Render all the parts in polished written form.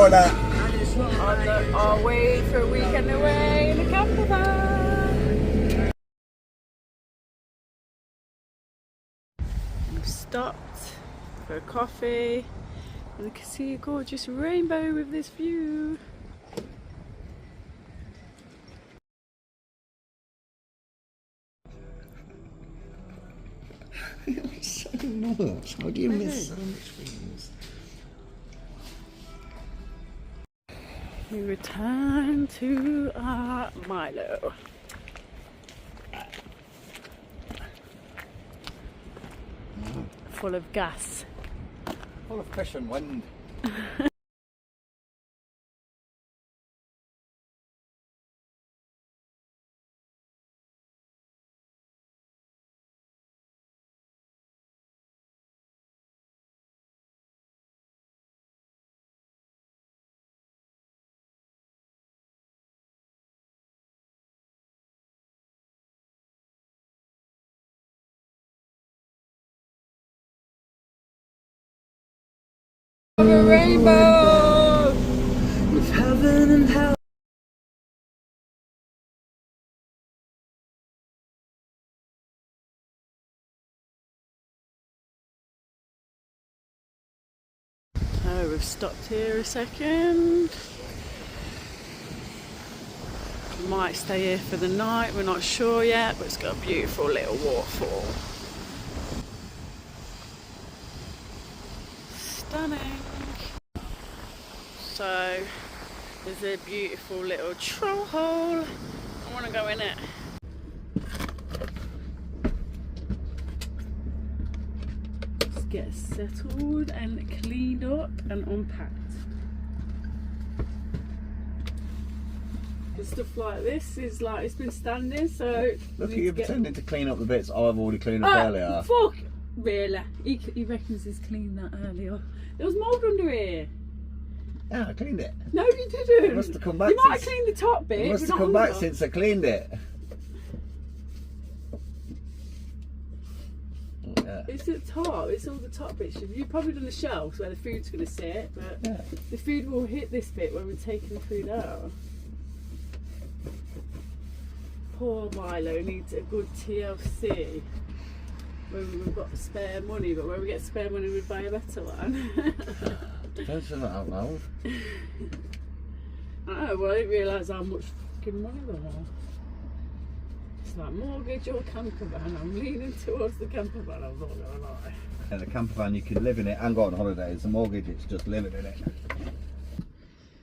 enjoy that. On our way for a weekend away in a campervan. We've stopped for a coffee and we can see a gorgeous rainbow with this view. So much. How do you miss so much things? We return to our Milo. Full of gas. Full of fish and wind. A rainbow With heaven and hell. Oh, we've stopped here a second. We might stay here for the night, we're not sure yet, but it's got a beautiful little waterfall. Stunning. So there's a beautiful little troll hole. I want to go in it. Just get settled and cleaned up and unpacked. And stuff like this is like, it's been standing, so Look at you pretending to clean up the bits I've already cleaned up earlier. Fuck! Really? He reckons he's cleaned that earlier. There was mould under here. Yeah, I cleaned it. No, you didn't. It must have come back. You might have cleaned the top bit. It must have come back since I cleaned it. Yeah. It's the top. It's all the top bits. You've probably done the shelves where the food's going to sit, but Yeah. the food will hit this bit when we're taking the food out. Poor Milo needs a good TLC. When we've got spare money, but when we get spare money, we'd buy a better one. Don't say that out loud. I know, well, I didn't realise how much fucking money there was. It's like mortgage or campervan. I'm leaning towards the campervan, I'm not gonna lie. And the campervan, you can live in it and go on holidays. The mortgage, it's just living in it.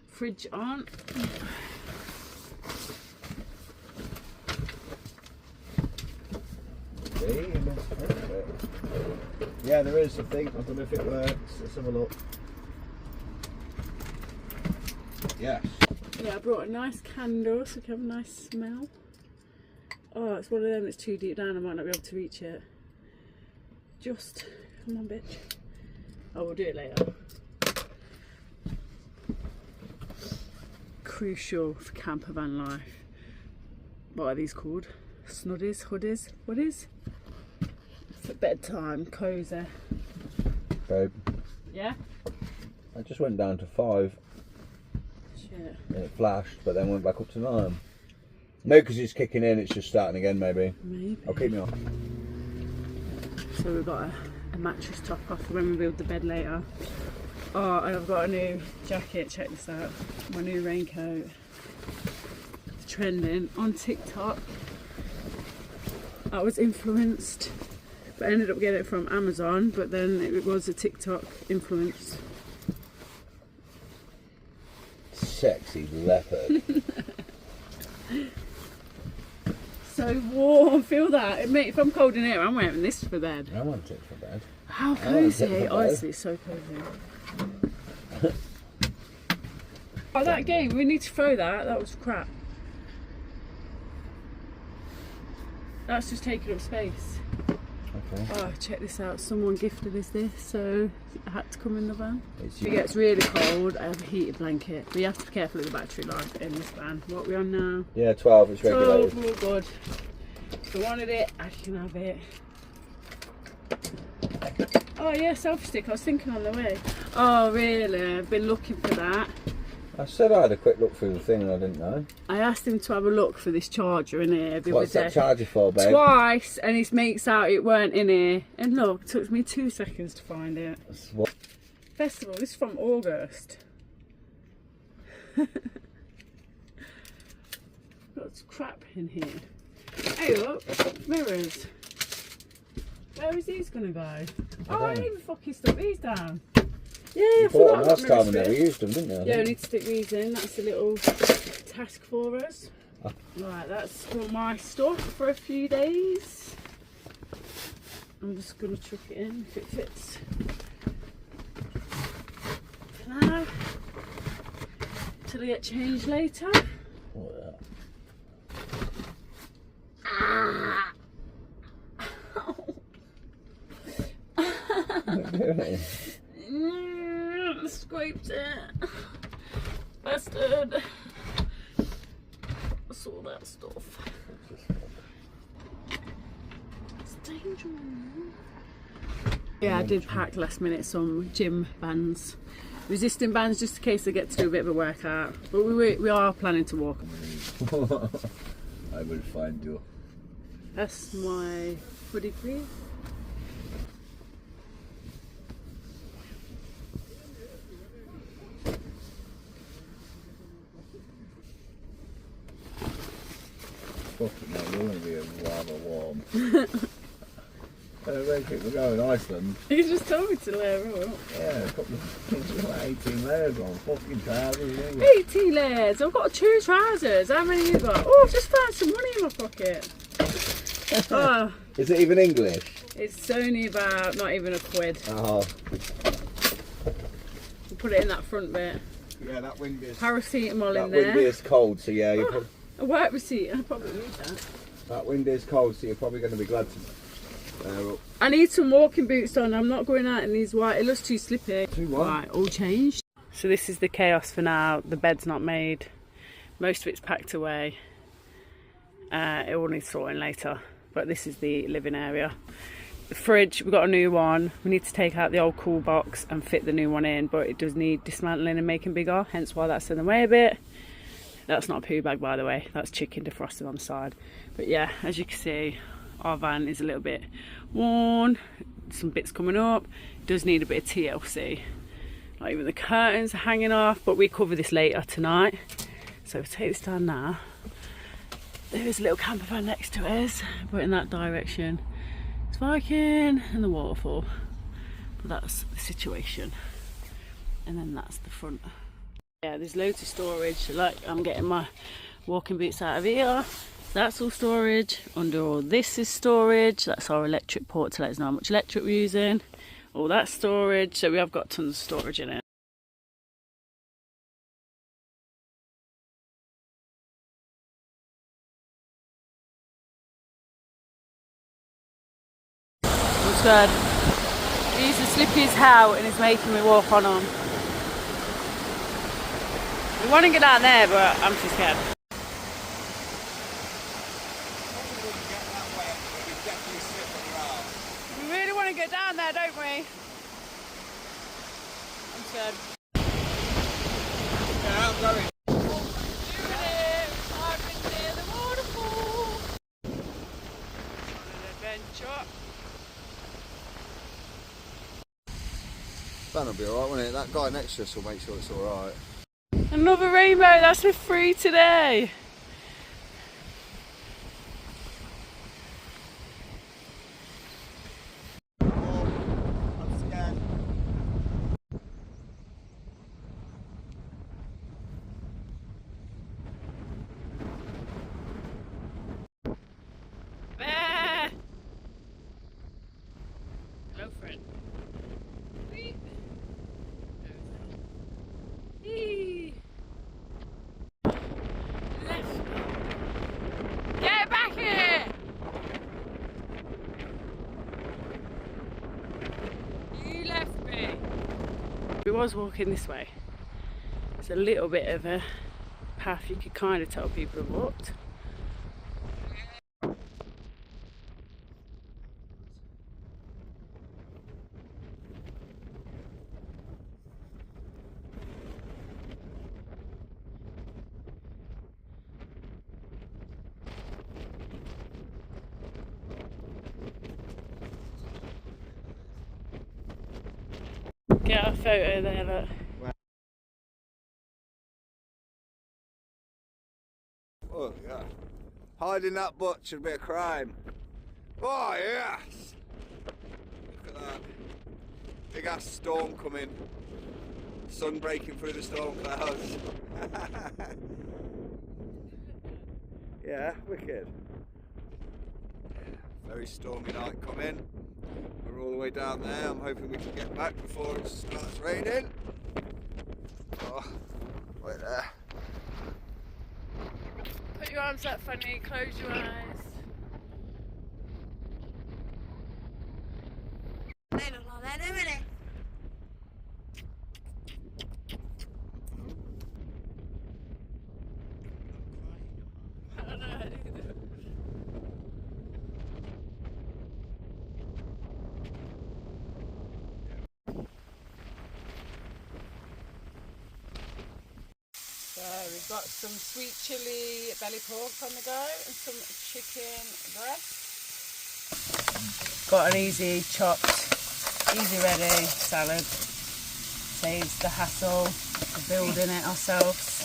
Fridge on. See? Yeah, there is, I think. I don't know if it works. Let's have a look. Yes. Yeah, I brought a nice candle so we can have a nice smell. Oh, it's one of them that's too deep down, I might not be able to reach it. Just, come on bitch. Oh, we'll do it later. Crucial for campervan life. What are these called? Snuddies, hoodies, hoodies? For bedtime, cosy. Babe. Yeah? I just went down to 5. Shit. And it flashed, but then went back up to 9. Maybe because it's kicking in, it's just starting again, maybe. Maybe. I'll keep me on. So we've got a mattress top off for when we build the bed later. Oh, and I've got a new jacket, check this out. My new raincoat. It's trending on TikTok. I was influenced, but I ended up getting it from Amazon, but then it was a TikTok influence. Sexy leopard. So warm, feel that. Mate, if I'm cold in here, I'm wearing this for bed. I want it for bed. How I want it for cosy, bed. honestly, it's so cosy. Oh, that game, we need to throw that, that was crap. That's just taking up space. Okay. Oh, check this out, someone gifted us this, so I had to come in the van. It's If it gets really cold, I have a heated blanket. But you have to be careful of the battery life in this van. What are we on now? Yeah, 12, it's 12, regulated. oh good. If I wanted it, I can have it. Oh yeah, selfie stick. I was thinking on the way. Oh really? I've been looking for that. I said I had a quick look through the thing and I didn't know. I asked him to have a look for this charger in here. What's that charger for, babe? Twice, and he makes out it weren't in here. And look, it took me 2 seconds to find it. What? Festival, this is from August. Got crap in here. Hey look, mirrors. Where is these gonna go? Oh, I didn't even fucking stuck these down. Yeah, I bought them forgot last time and mirrors never fit. used them, didn't you? Yeah, we need to stick these in. That's a little task for us. Oh. Right, that's all my stuff for a few days. I'm just gonna chuck it in if it fits. For now, till I get changed later. What Ah. Scraped it. Bastard. What's all that stuff? It's dangerous. Yeah, I did pack last minute some gym bands. Resisting bands just in case I get to do a bit of a workout. But we are planning to walk. I will find you. That's my hoodie, please. Fucking hell, you're going to be rather warm. We're going to Iceland. You just told me to layer up. Yeah, a couple of 18 layers on, fucking trousers. 18 layers. I've got 2 trousers. How many you got? Oh, I've just found some money in my pocket. Oh, Is it even English? it's only about not even a quid. Oh. We'll put it in that front bit. Yeah, that wind is... Paracetamol That in there. wind is cold, so yeah, you're A work receipt. I probably need that. that wind is cold, so you're probably going to be glad to... I need some walking boots on. I'm not going out in these white. It looks too slippy. Too what? Right, all changed. So this is the chaos for now. The bed's not made. Most of it's packed away. It will need sorting later. But this is the living area. The fridge, we've got a new one. We need to take out the old cool box and fit the new one in, but it does need dismantling and making bigger, hence why that's in the way a bit. That's not a poo bag, by the way. That's chicken defrosted on the side. But yeah, as you can see, our van is a little bit worn. Some bits coming up. It does need a bit of TLC. Like even the curtains are hanging off, but we cover this later tonight. So if we take this down now, there is a little camper van next to us, but in that direction it's Viking and the Waterfall. But that's the situation. And then that's the front. Yeah, there's loads of storage. Like I'm getting my walking boots out of here. That's all storage. Under all this is storage. That's our electric port to let us know how much electric we're using. All that storage. So we have got tons of storage in it. Looks good. These are slippy as hell and it's making me walk on them. We want to get down there, but I'm too scared. We really want to get down there, don't we? I'm scared. Yeah, I'm going. Doing it! I've been near the waterfall. On an adventure. That'll be alright, won't it? That guy next to us will make sure it's alright. Another rainbow, that's for free today. I'm scared. Bear. Hello, friend. Eee. Get back here! You left me. We was walking this way. It's a little bit of a path you could kind of tell people have walked. get our photo there, look. Oh yeah. Hiding that butt should be a crime. Oh yes! Look at that. Big ass storm coming. Sun breaking through the storm clouds. Yeah, wicked. Very stormy night coming. We're all the way down there. I'm hoping we can get back before it starts raining. Oh, wait there. Put your arms up funny, close your eyes. So we've got some sweet chilli belly pork on the go and some chicken breast. Got an easy chopped, easy ready salad. Saves the hassle of building it ourselves.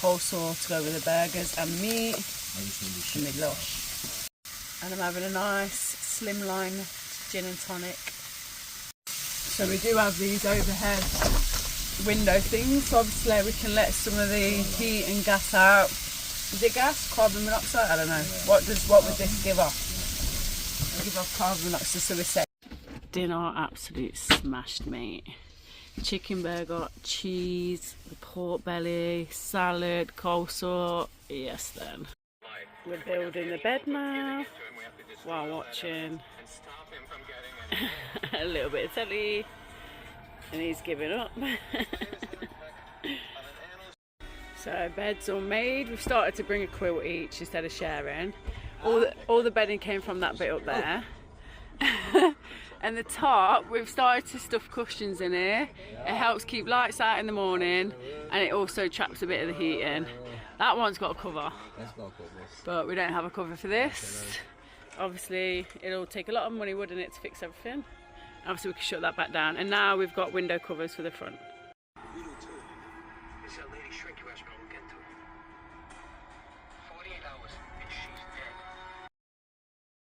Coleslaw to go with the burgers and meat. And mid-lush. And I'm having a nice slimline gin and tonic. So we do have these overhead window things, so obviously we can let some of the heat and gas out. Is it gas? Carbon monoxide? I don't know. What would this give off? Give off carbon monoxide, so we're safe. Dinner absolute smashed, mate. Chicken burger, cheese, the pork belly, salad, coleslaw. Yes then. We're building the bed now while watching a little bit of telly. And he's giving up. So bed's all made. We've started to bring a quilt each instead of sharing. All the bedding came from that bit up there. And the top, we've started to stuff cushions in here. It helps keep lights out in the morning, and it also traps a bit of the heat in. That one's got a cover, but we don't have a cover for this. Obviously, it'll take a lot of money, wouldn't it, to fix everything. Obviously we can shut that back down, and now we've got window covers for the front.